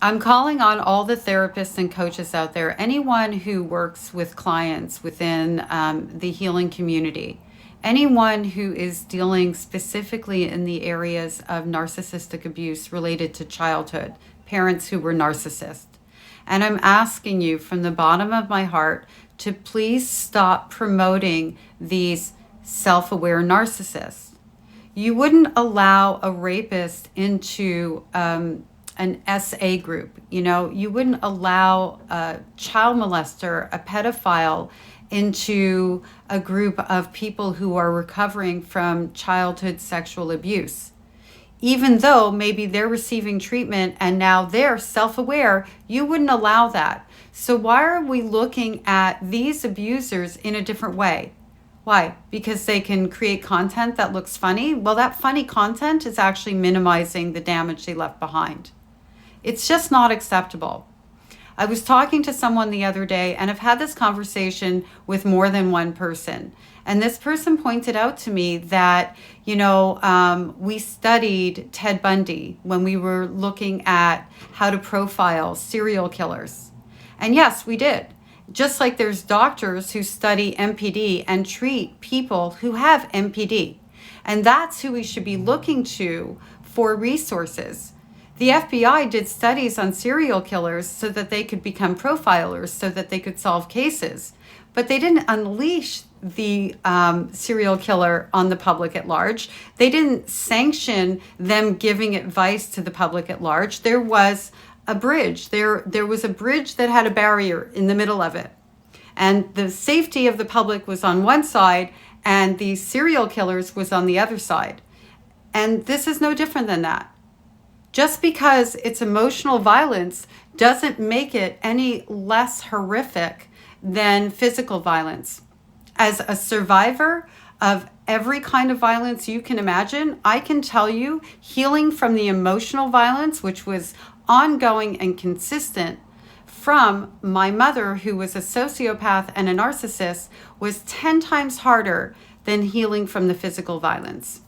I'm calling on all the therapists and coaches out there, anyone who works with clients within the healing community, anyone who is dealing specifically in the areas of narcissistic abuse related to childhood, parents who were narcissists. And I'm asking you from the bottom of my heart to please stop promoting these self-aware narcissists. You wouldn't allow a rapist into an SA group. You wouldn't allow a child molester, a pedophile into a group of people who are recovering from childhood sexual abuse. Even though maybe they're receiving treatment and now they're self-aware, you wouldn't allow that. So why are we looking at these abusers in a different way? Why? Because they can create content that looks funny? Well, that funny content is actually minimizing the damage they left behind. It's just not acceptable. I was talking to someone the other day, and I've had this conversation with more than one person. And this person pointed out to me that, we studied Ted Bundy when we were looking at how to profile serial killers. And yes, we did. Just like there's doctors who study MPD and treat people who have MPD. And that's who we should be looking to for resources. The FBI did studies on serial killers so that they could become profilers, so that they could solve cases. But they didn't unleash the serial killer on the public at large. They didn't sanction them giving advice to the public at large. There was a bridge. There was a bridge that had a barrier in the middle of it. And the safety of the public was on one side, and the serial killers was on the other side. And this is no different than that. Just because it's emotional violence doesn't make it any less horrific than physical violence. As a survivor of every kind of violence you can imagine, I can tell you healing from the emotional violence, which was ongoing and consistent from my mother, who was a sociopath and a narcissist, was 10 times harder than healing from the physical violence.